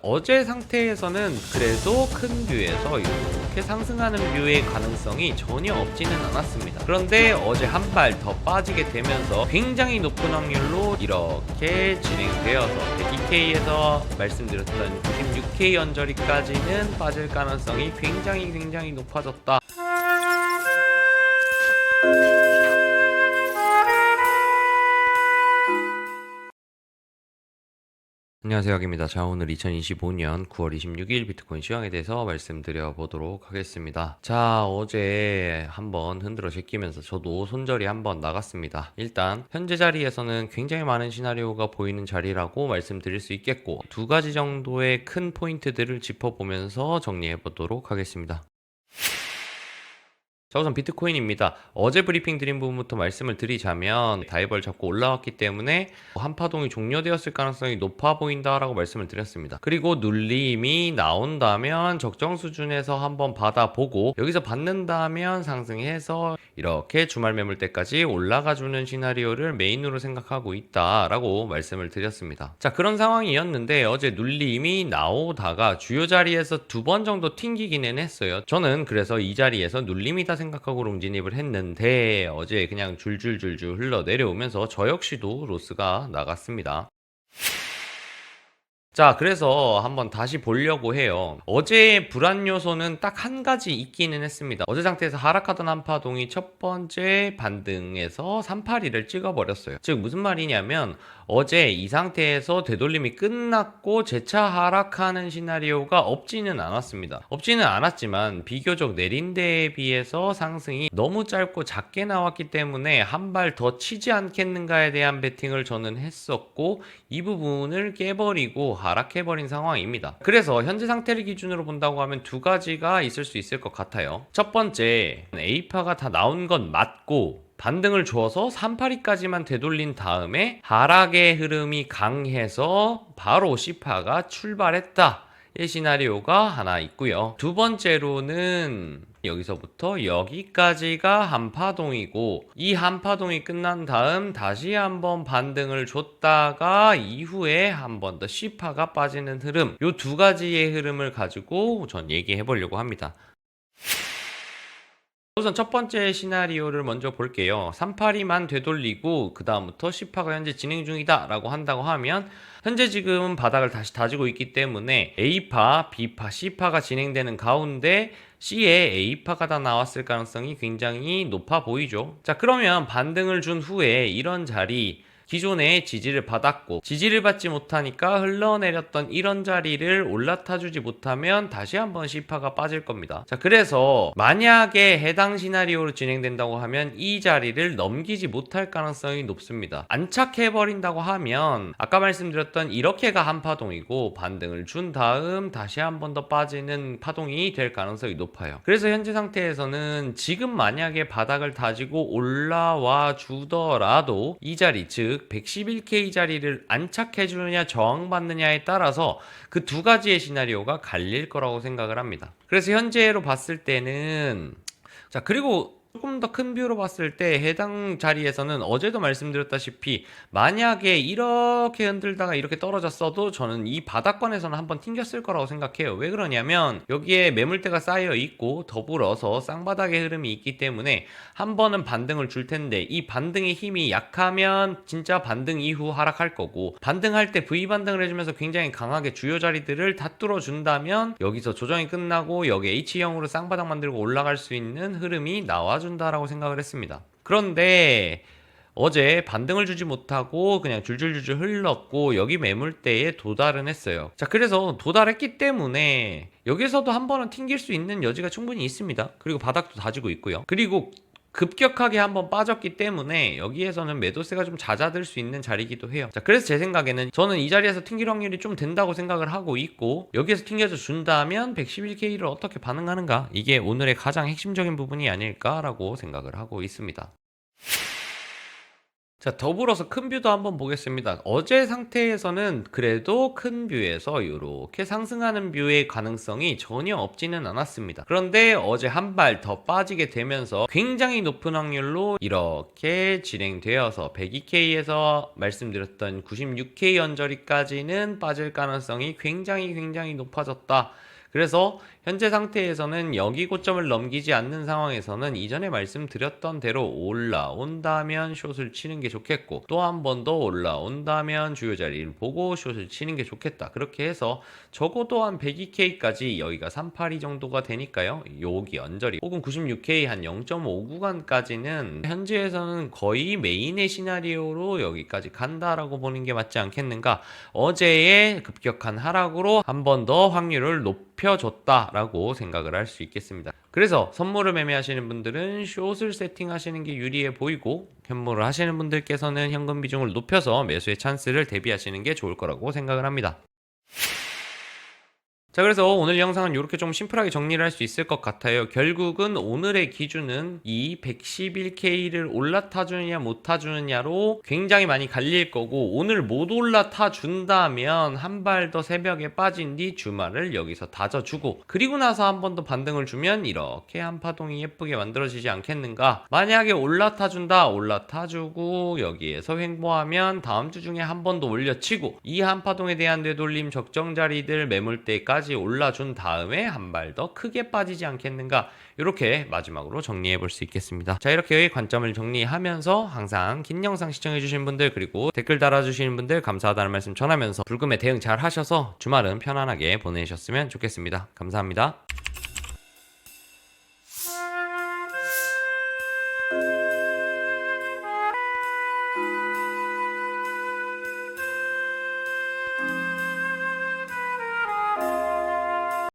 어제 상태에서는 그래도 큰 뷰에서 이렇게 상승하는 뷰의 가능성이 전혀 없지는 않았습니다. 그런데 어제 한 발 더 빠지게 되면서 굉장히 높은 확률로 이렇게 진행되어서 102K에서 말씀드렸던 96K 언저리까지는 빠질 가능성이 굉장히 높아졌다. 안녕하세요, 여기입니다. 자, 오늘 2025년 9월 26일 비트코인 시황에 대해서 말씀드려 보도록 하겠습니다. 자, 어제 한번 흔들어 제끼면서 저도 손절이 한번 나갔습니다. 일단 현재 자리에서는 굉장히 많은 시나리오가 보이는 자리라고 말씀드릴 수 있겠고, 두 가지 정도의 큰 포인트들을 짚어보면서 정리해 보도록 하겠습니다. 자, 우선 비트코인입니다. 어제 브리핑 드린 부분부터 말씀을 드리자면 다이버를 잡고 올라왔기 때문에 한파동이 종료되었을 가능성이 높아 보인다라고 말씀을 드렸습니다. 그리고 눌림이 나온다면 적정 수준에서 한번 받아보고 여기서 받는다면 상승해서 이렇게 주말 매물대까지 올라가주는 시나리오를 메인으로 생각하고 있다라고 말씀을 드렸습니다. 자, 그런 상황이었는데 어제 눌림이 나오다가 주요 자리에서 두 번 정도 튕기기는 했어요. 저는 그래서 이 자리에서 눌림이다 생각하고 롱진입을 했는데 어제 그냥 줄줄줄줄 흘러 내려오면서 저 역시도 로스가 나갔습니다. 자, 그래서 한번 다시 보려고 해요. 어제 불안 요소는 딱 한 가지 있기는 했습니다. 어제 상태에서 하락하던 한파동이 첫 번째 반등에서 382를 찍어버렸어요. 즉 무슨 말이냐면 어제 이 상태에서 되돌림이 끝났고 재차 하락하는 시나리오가 없지는 않았습니다. 없지는 않았지만 비교적 내린 데에 비해서 상승이 너무 짧고 작게 나왔기 때문에 한 발 더 치지 않겠는가에 대한 베팅을 저는 했었고 이 부분을 깨버리고 하락해버린 상황입니다. 그래서 현재 상태를 기준으로 본다고 하면 두 가지가 있을 수 있을 것 같아요. 첫 번째, A파가 다 나온 건 맞고 반등을 줘서 382까지만 되돌린 다음에 하락의 흐름이 강해서 바로 C파가 출발했다. 이 시나리오가 하나 있고요. 두 번째로는 여기서부터 여기까지가 한파동이고 이 한파동이 끝난 다음 다시 한번 반등을 줬다가 이후에 한 번 더 C파가 빠지는 흐름, 이 두 가지의 흐름을 가지고 전 얘기해 보려고 합니다. 우선 첫 번째 시나리오를 먼저 볼게요. 382만 되돌리고 그 다음부터 C파가 현재 진행 중이다 라고 한다고 하면 현재 지금 바닥을 다시 다지고 있기 때문에 A파, B파, C파가 진행되는 가운데 C에 A파가 다 나왔을 가능성이 굉장히 높아 보이죠. 자, 그러면 반등을 준 후에 이런 자리 기존에 지지를 받았고 지지를 받지 못하니까 흘러내렸던 이런 자리를 올라타주지 못하면 다시 한번 C파가 빠질 겁니다. 자, 그래서 만약에 해당 시나리오로 진행된다고 하면 이 자리를 넘기지 못할 가능성이 높습니다. 안착해버린다고 하면 아까 말씀드렸던 이렇게가 한파동이고 반등을 준 다음 다시 한번 더 빠지는 파동이 될 가능성이 높아요. 그래서 현재 상태에서는 지금 만약에 바닥을 다지고 올라와 주더라도 이 자리 즉 111K 자리를 안착해주느냐 저항받느냐에 따라서 그 두 가지의 시나리오가 갈릴 거라고 생각을 합니다. 그래서 현재로 봤을 때는 자, 그리고 조금 더 큰 뷰로 봤을 때 해당 자리에서는 어제도 말씀드렸다시피 만약에 이렇게 흔들다가 이렇게 떨어졌어도 저는 이 바닥권에서는 한번 튕겼을 거라고 생각해요. 왜 그러냐면 여기에 매물대가 쌓여 있고 더불어서 쌍바닥의 흐름이 있기 때문에 한 번은 반등을 줄 텐데 이 반등의 힘이 약하면 진짜 반등 이후 하락할 거고 반등할 때 V 반등을 해주면서 굉장히 강하게 주요 자리들을 다 뚫어준다면 여기서 조정이 끝나고 여기 H형으로 쌍바닥 만들고 올라갈 수 있는 흐름이 나와준다라고 생각을 했습니다. 그런데 어제 반등을 주지 못하고 그냥 줄줄줄줄 흘렀고 여기 매물대에 도달은 했어요. 자, 그래서 도달했기 때문에 여기서도 한 번은 튕길 수 있는 여지가 충분히 있습니다. 그리고 바닥도 다지고 있고요. 그리고 급격하게 한번 빠졌기 때문에 여기에서는 매도세가 좀 잦아들 수 있는 자리이기도 해요. 자, 그래서 제 생각에는 저는 이 자리에서 튕길 확률이 좀 된다고 생각을 하고 있고 여기에서 튕겨져 준다면 111K를 어떻게 반응하는가, 이게 오늘의 가장 핵심적인 부분이 아닐까라고 생각을 하고 있습니다. 자, 더불어서 큰 뷰도 한번 보겠습니다. 어제 상태에서는 그래도 큰 뷰에서 이렇게 상승하는 뷰의 가능성이 전혀 없지는 않았습니다. 그런데 어제 한 발 더 빠지게 되면서 굉장히 높은 확률로 이렇게 진행되어서 102K에서 말씀드렸던 96K 언저리까지는 빠질 가능성이 굉장히 높아졌다. 그래서 현재 상태에서는 여기 고점을 넘기지 않는 상황에서는 이전에 말씀드렸던 대로 올라온다면 숏을 치는 게 좋겠고, 또 한 번 더 올라온다면 주요 자리를 보고 숏을 치는 게 좋겠다. 그렇게 해서 적어도 한 102K까지 여기가 382 정도가 되니까요. 여기 언저리 혹은 96K 한 0.5 구간까지는 현재에서는 거의 메인의 시나리오로 여기까지 간다라고 보는 게 맞지 않겠는가. 어제의 급격한 하락으로 한 번 더 확률을 높여줬다라고 생각을 할 수 있겠습니다. 그래서 선물을 매매하시는 분들은 숏을 세팅하시는 게 유리해 보이고, 현물을 하시는 분들께서는 현금 비중을 높여서 매수의 찬스를 대비하시는 게 좋을 거라고 생각을 합니다. 자, 그래서 오늘 영상은 이렇게 좀 심플하게 정리를 할 수 있을 것 같아요. 결국은 오늘의 기준은 이 111K를 올라타 주느냐 못 타주느냐로 굉장히 많이 갈릴 거고, 오늘 못 올라타 준다면 한 발 더 새벽에 빠진 뒤 주말을 여기서 다져주고, 그리고 나서 한 번 더 반등을 주면 이렇게 한 파동이 예쁘게 만들어지지 않겠는가. 만약에 올라타 준다, 올라타 주고 여기에서 횡보하면 다음 주 중에 한 번 더 올려치고, 이 한 파동에 대한 되돌림 적정 자리들 매물대까지 올라준 다음에 한 발 더 크게 빠지지 않겠는가. 이렇게 마지막으로 정리해 볼 수 있겠습니다. 자, 이렇게 관점을 정리하면서 항상 긴 영상 시청해 주신 분들, 그리고 댓글 달아주시는 분들 감사하다는 말씀 전하면서 불금에 대응 잘 하셔서 주말은 편안하게 보내셨으면 좋겠습니다. 감사합니다.